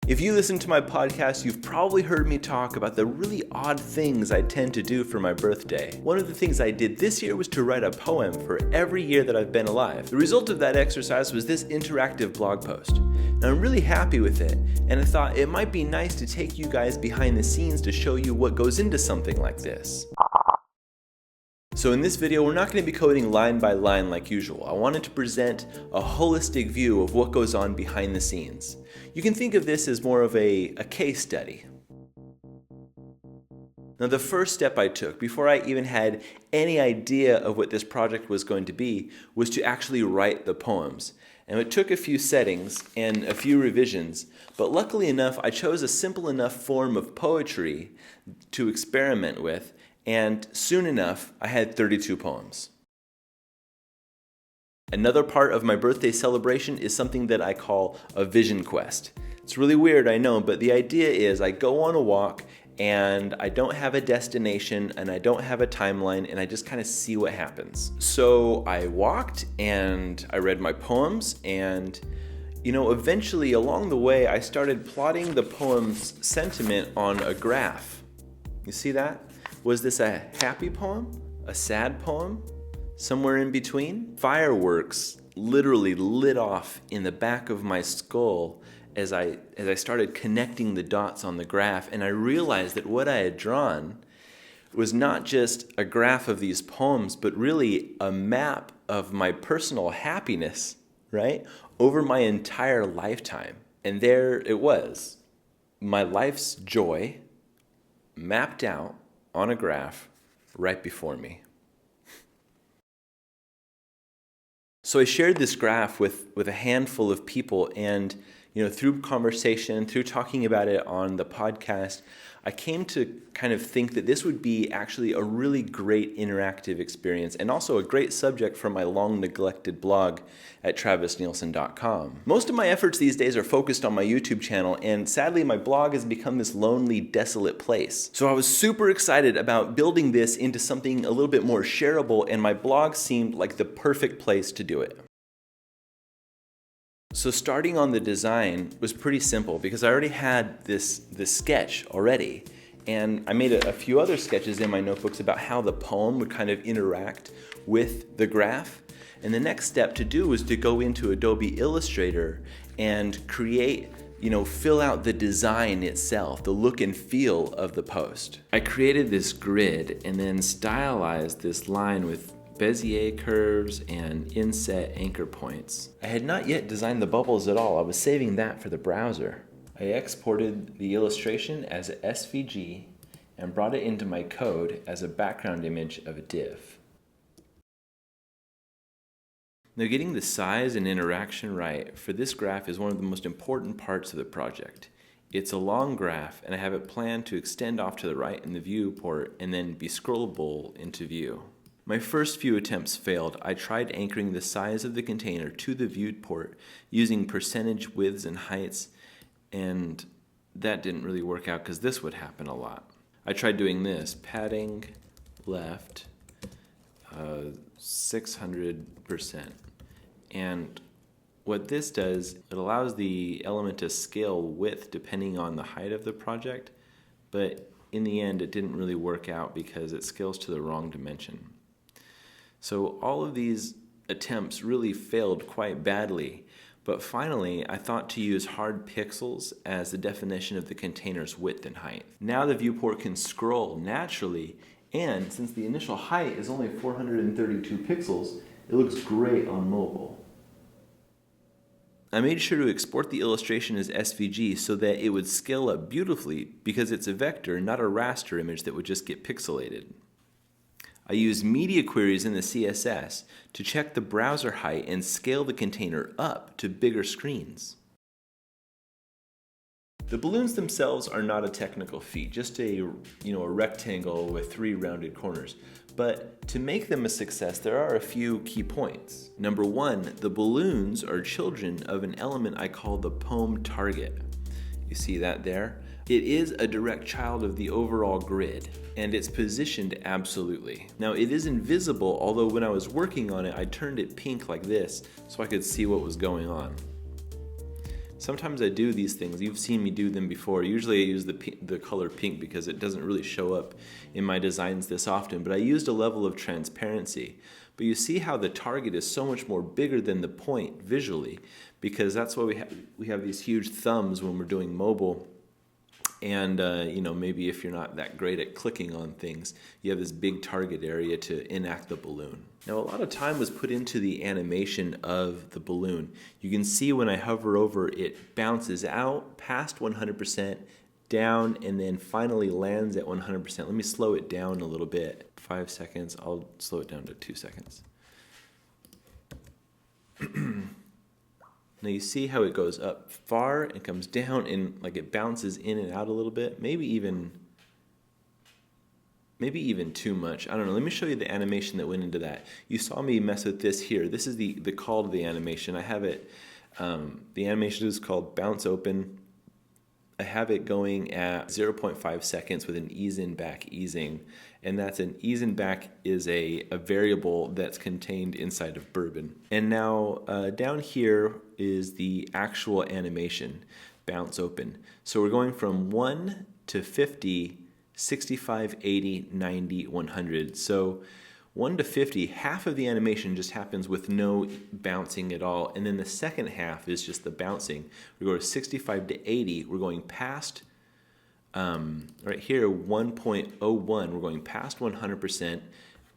If you listen to my podcast, you've probably heard me talk about the really odd things I tend to do for my birthday. One of the things I did this year was to write a poem for every year that I've been alive. The result of that exercise was this interactive blog post. Now, I'm really happy with it, and I thought it might be nice to take you guys behind the scenes to show you what goes into something like this. So in this video, we're not going to be coding line by line like usual. I wanted to present a holistic view of what goes on behind the scenes. You can think of this as more of a case study. Now, the first step I took, before I even had any idea of what this project was going to be, was to actually write the poems. And it took a few settings and a few revisions, but luckily enough, I chose a simple enough form of poetry to experiment with, and soon enough, I had 32 poems. Another part of my birthday celebration is something that I call a vision quest. It's really weird, I know, but the idea is I go on a walk and I don't have a destination and I don't have a timeline and I just kind of see what happens. So I walked and I read my poems and eventually along the way I started plotting the poem's sentiment on a graph. You see that? Was this a happy poem? A sad poem? Somewhere in between? Fireworks literally lit off in the back of my skull as I started connecting the dots on the graph, and I realized that what I had drawn was not just a graph of these poems, but really a map of my personal happiness, right? Over my entire lifetime. And there it was, my life's joy mapped out on a graph right before me. So I shared this graph with a handful of people, and through conversation, through talking about it on the podcast, I came to kind of think that this would be actually a really great interactive experience and also a great subject for my long neglected blog at travisnielsen.com. Most of my efforts these days are focused on my YouTube channel, and sadly my blog has become this lonely, desolate place. So I was super excited about building this into something a little bit more shareable, and my blog seemed like the perfect place to do it. So starting on the design was pretty simple because I already had this sketch already, and I made a few other sketches in my notebooks about how the poem would kind of interact with the graph. And the next step to do was to go into Adobe Illustrator and create, fill out the design itself, the look and feel of the post. I created this grid and then stylized this line with Bezier curves and inset anchor points. I had not yet designed the bubbles at all. I was saving that for the browser. I exported the illustration as a SVG and brought it into my code as a background image of a div. Now, getting the size and interaction right for this graph is one of the most important parts of the project. It's a long graph, and I have it planned to extend off to the right in the viewport and then be scrollable into view. My first few attempts failed. I tried anchoring the size of the container to the viewport using percentage widths and heights, and that didn't really work out because this would happen a lot. I tried doing this, padding left 600%. And what this does, it allows the element to scale width depending on the height of the project, but in the end it didn't really work out because it scales to the wrong dimension. So all of these attempts really failed quite badly, but finally I thought to use hard pixels as the definition of the container's width and height. Now the viewport can scroll naturally, and since the initial height is only 432 pixels, it looks great on mobile. I made sure to export the illustration as SVG so that it would scale up beautifully because it's a vector, not a raster image that would just get pixelated. I used media queries in the CSS to check the browser height and scale the container up to bigger screens. The balloons themselves are not a technical feat, just a rectangle with 3 rounded corners. But to make them a success, there are a few key points. Number 1, the balloons are children of an element I call the poem target. You see that there? It is a direct child of the overall grid, and it's positioned absolutely. Now, it is invisible, although when I was working on it, I turned it pink like this so I could see what was going on. Sometimes I do these things. You've seen me do them before. Usually I use the color pink because it doesn't really show up in my designs this often, but I used a level of transparency. But you see how the target is so much more bigger than the point visually, because that's why we have these huge thumbs when we're doing mobile. And maybe if you're not that great at clicking on things, you have this big target area to enact the balloon. Now, a lot of time was put into the animation of the balloon. You can see when I hover over, it bounces out past 100%, down, and then finally lands at 100%. Let me slow it down a little bit. 5 seconds. I'll slow it down to 2 seconds. Now you see how it goes up far and comes down, and like it bounces in and out a little bit, maybe even too much. I don't know. Let me show you the animation that went into that. You saw me mess with this here. This is the call to the animation. I have it, the animation is called bounce open. I have it going at 0.5 seconds with an ease in back easing, and that's an ease in back is a variable that's contained inside of Bourbon. And now down here is the actual animation, bounce open. So we're going from 1 to 50, 65, 80, 90, 100. So 1 to 50, half of the animation just happens with no bouncing at all, and then the second half is just the bouncing. We go to 65 to 80, we're going past, right here, 1.01, we're going past 100%,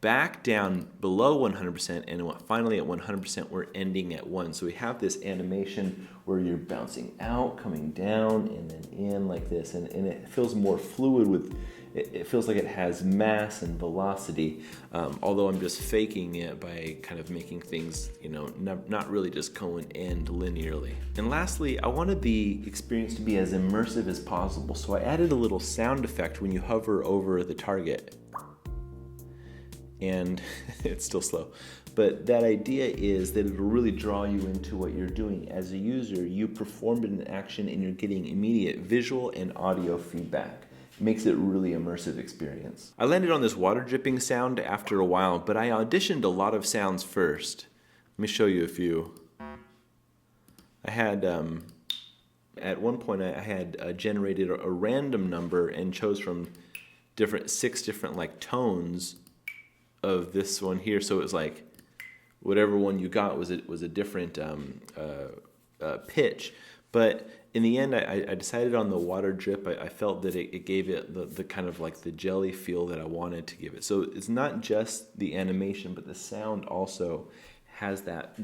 back down below 100%, and finally at 100% we're ending at 1. So we have this animation where you're bouncing out, coming down, and then in like this, and it feels more fluid with, it feels like it has mass and velocity, although I'm just faking it by kind of making things, not really just go and end linearly. And lastly, I wanted the experience to be as immersive as possible, so I added a little sound effect when you hover over the target. And it's still slow. But that idea is that it'll really draw you into what you're doing. As a user, you performed an action and you're getting immediate visual and audio feedback. It makes it a really immersive experience. I landed on this water dripping sound after a while, but I auditioned a lot of sounds first. Let me show you a few. I had, at one point I had generated a random number and chose from 6 different like tones of this one here, so it was like whatever one you got was a different pitch. But in the end, I decided on the water drip. I felt that it gave it the kind of like the jelly feel that I wanted to give it. So it's not just the animation, but the sound also has that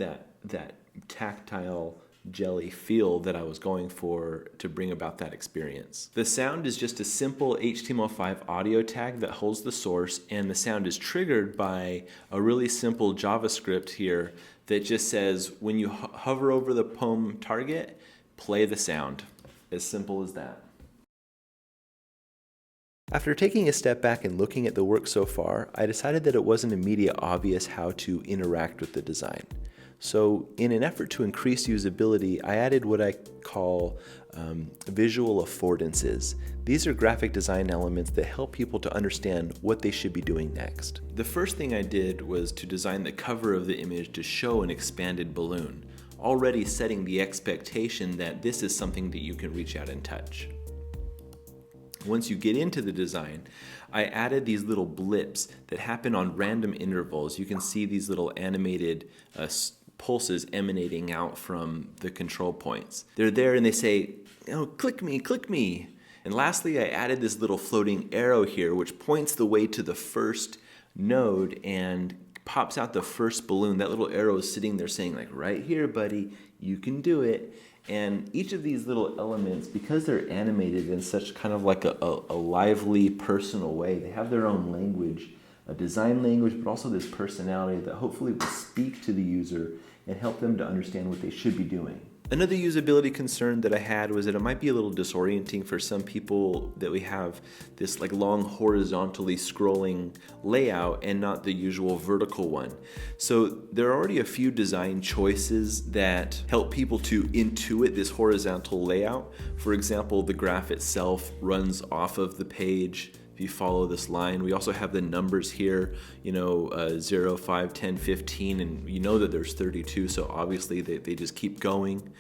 tactile jelly feel that I was going for to bring about that experience. The sound is just a simple HTML5 audio tag that holds the source, and the sound is triggered by a really simple JavaScript here that just says when you hover over the poem target, play the sound. As simple as that. After taking a step back and looking at the work so far, I decided that it wasn't immediately obvious how to interact with the design. So in an effort to increase usability, I added what I call visual affordances. These are graphic design elements that help people to understand what they should be doing next. The first thing I did was to design the cover of the image to show an expanded balloon, already setting the expectation that this is something that you can reach out and touch. Once you get into the design, I added these little blips that happen on random intervals. You can see these little animated pulses emanating out from the control points. They're there and they say, oh, click me, click me. And lastly, I added this little floating arrow here which points the way to the first node and pops out the first balloon. That little arrow is sitting there saying like, right here, buddy, you can do it. And each of these little elements, because they're animated in such kind of like a lively, personal way, they have their own language, a design language, but also this personality that hopefully will speak to the user and help them to understand what they should be doing. Another usability concern that I had was that it might be a little disorienting for some people that we have this like long horizontally scrolling layout and not the usual vertical one. So there are already a few design choices that help people to intuit this horizontal layout. For example, the graph itself runs off of the page. If you follow this line, we also have the numbers here, 0, 5, 10, 15, and you know that there's 32, so obviously they just keep going.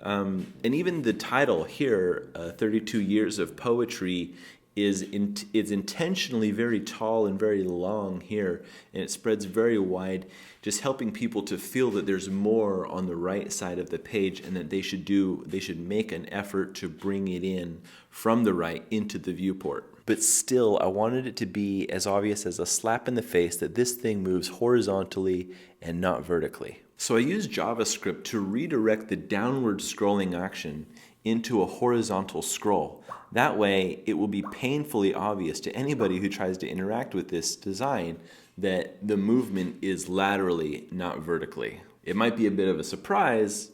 And even the title here, 32 Years of Poetry, is intentionally very tall and very long here, and it spreads very wide, just helping people to feel that there's more on the right side of the page, and that they should make an effort to bring it in from the right into the viewport. But still, I wanted it to be as obvious as a slap in the face that this thing moves horizontally and not vertically. So I used JavaScript to redirect the downward scrolling action into a horizontal scroll. That way, it will be painfully obvious to anybody who tries to interact with this design that the movement is laterally, not vertically. It might be a bit of a surprise,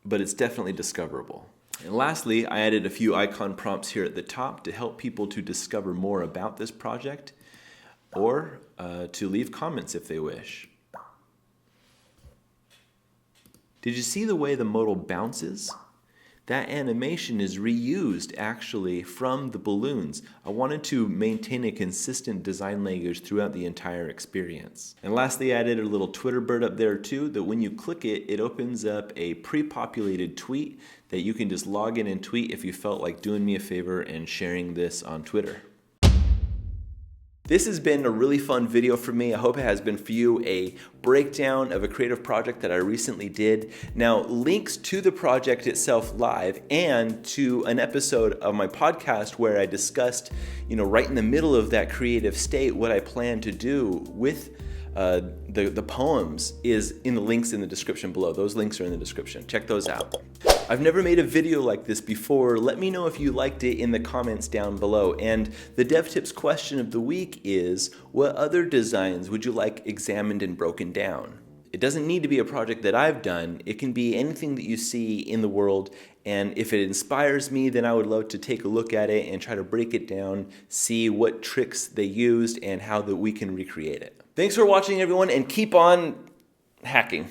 but it's definitely discoverable. And lastly, I added a few icon prompts here at the top to help people to discover more about this project, or to leave comments if they wish. Did you see the way the modal bounces? That animation is reused actually from the balloons. I wanted to maintain a consistent design language throughout the entire experience. And lastly, I added a little Twitter bird up there too, that when you click it, it opens up a pre-populated tweet that you can just log in and tweet if you felt like doing me a favor and sharing this on Twitter. This has been a really fun video for me. I hope it has been for you, a breakdown of a creative project that I recently did. Now, links to the project itself live and to an episode of my podcast where I discussed, right in the middle of that creative state, what I plan to do with the poems is in the links in the description below. Those links are in the description. Check those out. I've never made a video like this before. Let me know if you liked it in the comments down below. And the DevTips question of the week is, what other designs would you like examined and broken down? It doesn't need to be a project that I've done. It can be anything that you see in the world. And if it inspires me, then I would love to take a look at it and try to break it down, see what tricks they used and how that we can recreate it. Thanks for watching, everyone, and keep on hacking.